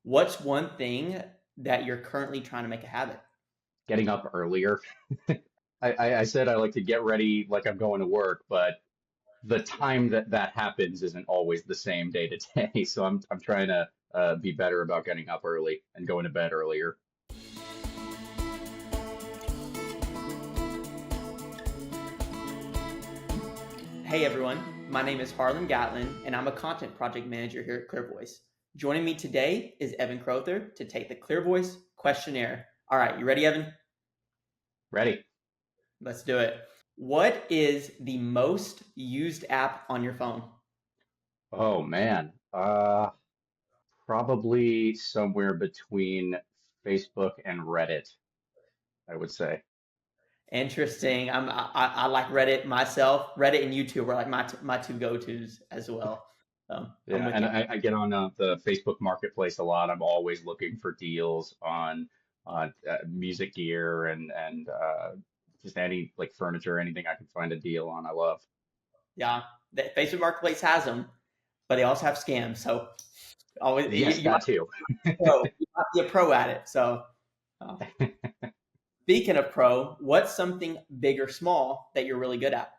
What's one thing that you're currently trying to make a habit? Getting up earlier. I said I like to get ready like I'm going to work, but the time that happens isn't always the same day to day. So I'm trying to be better about getting up early and going to bed earlier. Hey everyone, my name is Harlan Gatlin, and I'm a content project manager here at ClearVoice. Joining me today is Evan Crowther to take the ClearVoice Questionnaire. All right, you ready, Evan? Ready? Let's do it. What is the most used app on your phone? Oh man. Probably somewhere between Facebook and Reddit, I would say. Interesting. I like Reddit myself. Reddit and YouTube are like my two go tos as well. So I'm Yeah, with and you. I get on the Facebook Marketplace a lot. I'm always looking for deals on music gear and just any like furniture, anything I can find a deal on. I love. Yeah, the Facebook Marketplace has them, but they also have scams. So always Yes, you might that too. be a pro. You might be a pro at it. So uh, speaking of pro, what's something big or small that you're really good at?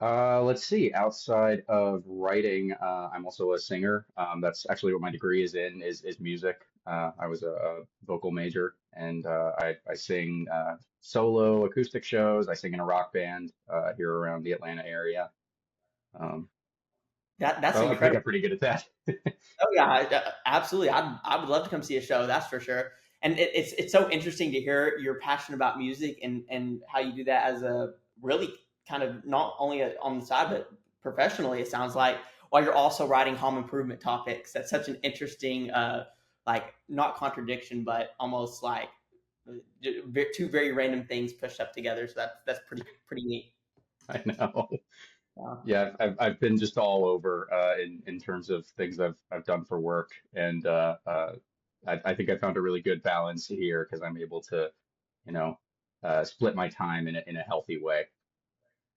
Let's see. Outside of writing, I'm also a singer. That's actually what my degree is in is music. I was a vocal major, and I sing solo acoustic shows. I sing in a rock band here around the Atlanta area. Um, That's so I think incredible. I'm pretty good at that. Oh yeah, absolutely. I would love to come see a show. That's for sure. And it's so interesting to hear you're passionate about music and how you do that as a really kind of not only on the side but professionally. It sounds like while you're also writing home improvement topics. That's such an interesting like not contradiction but almost like two very random things pushed up together. So that's pretty neat. I know. Yeah. Yeah, I've been just all over in terms of things I've done for work, and I think I found a really good balance here because I'm able to, you know, split my time in a healthy way.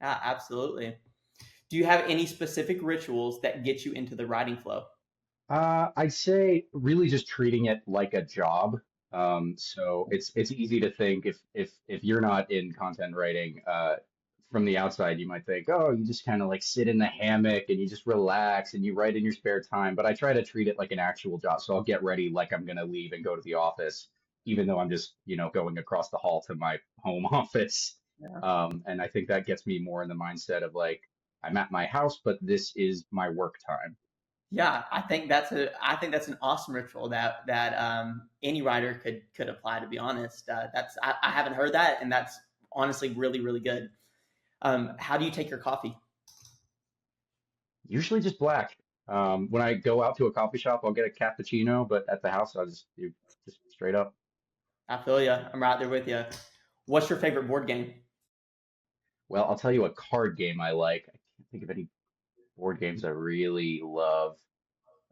Yeah, absolutely. Do you have any specific rituals that get you into the writing flow? I'd say really just treating it like a job. So it's easy to think if you're not in content writing, from the outside, you might think, oh, you just kind of like sit in the hammock and you just relax and you write in your spare time. But I try to treat it like an actual job. So I'll get ready like I'm gonna leave and go to the office, even though I'm just, going across the hall to my home office. Yeah. And I think that gets me more in the mindset of like, I'm at my house, but this is my work time. Yeah, I think that's an awesome ritual that any writer could apply. To be honest, I haven't heard that, and that's honestly really good. How do you take your coffee? Usually just black. When I go out to a coffee shop, I'll get a cappuccino, but at the house, I'll just do just straight up. I feel you. I'm right there with you. What's your favorite board game? Well, I'll tell you a card game I like. I can't think of any board games I really love.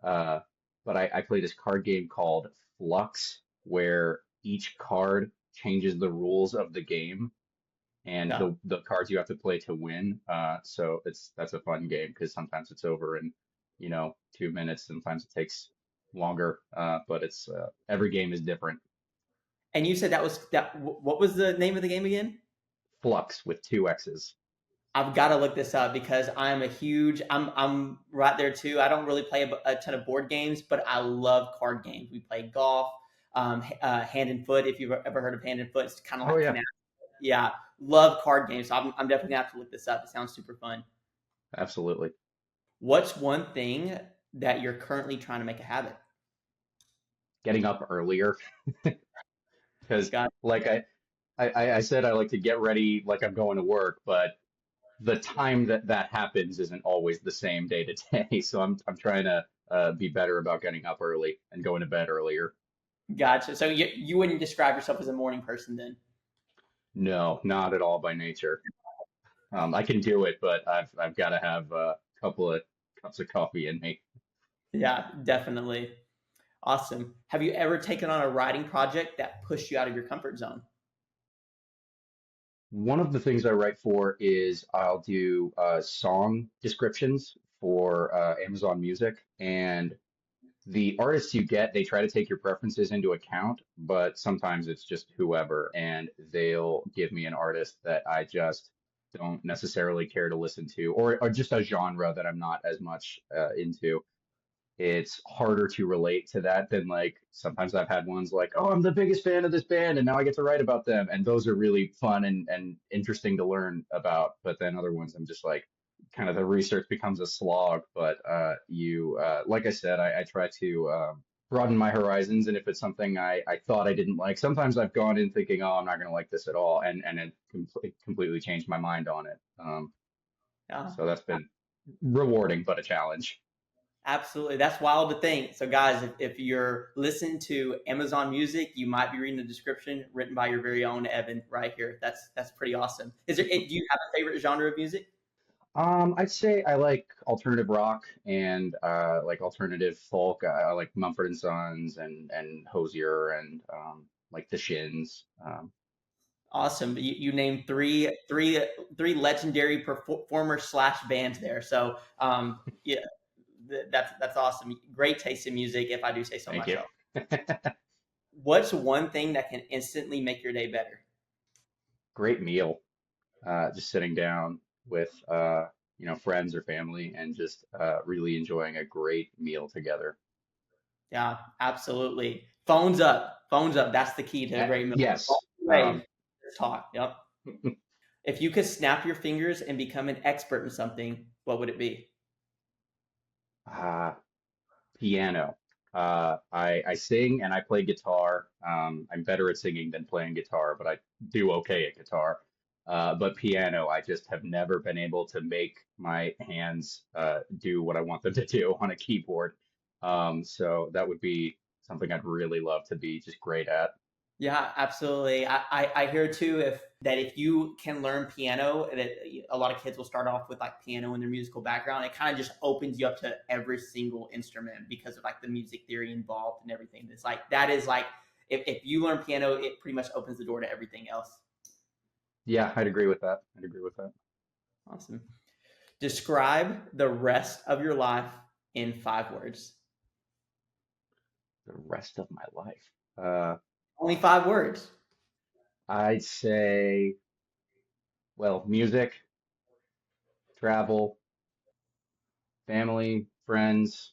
Uh, but I play this card game called Flux, where each card changes the rules of the game and Yeah, the cards you have to play to win. So that's a fun game because sometimes it's over in, 2 minutes. Sometimes it takes longer. But it's every game is different. and you said that was that. What was the name of the game again? Flux with two X's. I've got to look this up because I'm a huge. I'm right there too. I don't really play a ton of board games, but I love card games. We play golf, Hand and Foot. If you've ever heard of Hand and Foot, it's kind of Oh like yeah, Canal. Yeah, love card games. So I'm definitely gonna have to look this up. It sounds super fun. absolutely. What's one thing that you're currently trying to make a habit? Getting up earlier because Got like I said I like to get ready like I'm going to work, but the time that happens isn't always the same day to day. So I'm trying to be better about getting up early and going to bed earlier. gotcha. So you wouldn't describe yourself as a morning person then? No, not at all by nature. I can do it, but I've got to have a couple of cups of coffee in me. Yeah, definitely. Awesome. Have you ever taken on a writing project that pushed you out of your comfort zone? One of the things I write for is I'll do song descriptions for Amazon Music, and the artists you get, they try to take your preferences into account, but sometimes it's just whoever, and they'll give me an artist that I just don't necessarily care to listen to, or just a genre that I'm not as much into. It's harder to relate to that than like sometimes I've had ones like, oh, I'm the biggest fan of this band and now I get to write about them. And those are really fun and interesting to learn about. But then other ones I'm just like, kind of the research becomes a slog. But like I said, I try to broaden my horizons. And if it's something I thought I didn't like, sometimes I've gone in thinking, oh, I'm not going to like this at all. And it completely changed my mind on it. Yeah. So that's been rewarding, but a challenge. Absolutely. That's wild to think. So, guys, if you're listening to Amazon Music, you might be reading the description written by your very own Evan right here. That's pretty awesome. Do you have a favorite genre of music? I'd say I like alternative rock and like alternative folk. I like Mumford and Sons and Hosier and like the Shins. Awesome. You named three legendary performers slash bands there. So, yeah, that's awesome. Great taste in music, if I do say so Thank you. myself. What's one thing that can instantly make your day better? Great meal. Just sitting down with friends or family and just really enjoying a great meal together. Yeah, absolutely. Phones up. Phones up. That's the key to a great meal. Phones Yes. away. Let's talk. Yep. If you could snap your fingers and become an expert in something, what would it be? uh, Piano. I sing and I play guitar. I'm better at singing than playing guitar, but I do okay at guitar. But piano, I just have never been able to make my hands do what I want them to do on a keyboard. So that would be something I'd really love to be just great at. Yeah, absolutely. I hear too if you can learn piano, that a lot of kids will start off with like piano in their musical background. It kind of just opens you up to every single instrument because of like the music theory involved and everything. It's like that is like if you learn piano, it pretty much opens the door to everything else. Yeah, I'd agree with that. I'd agree with that. Awesome. Describe the rest of your life in 5 words. The rest of my life. Only 5 words. I'd say, well, music, travel, family, friends,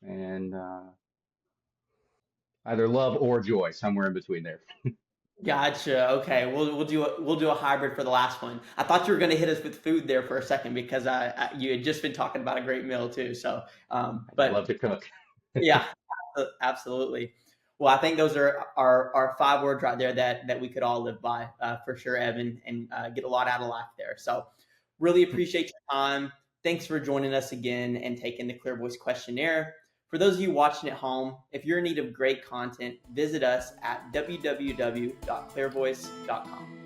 and either love or joy, somewhere in between there. Gotcha. Okay, we'll do a hybrid for the last one. I thought you were going to hit us with food there for a second because you had just been talking about a great meal too. So, I but love to cook. yeah, absolutely. Well, I think those are our 5 words right there that we could all live by for sure, Evan, and get a lot out of life there. So, really appreciate your time. Thanks for joining us again and taking the ClearVoice questionnaire. For those of you watching at home, if you're in need of great content, visit us at www.clearvoice.com.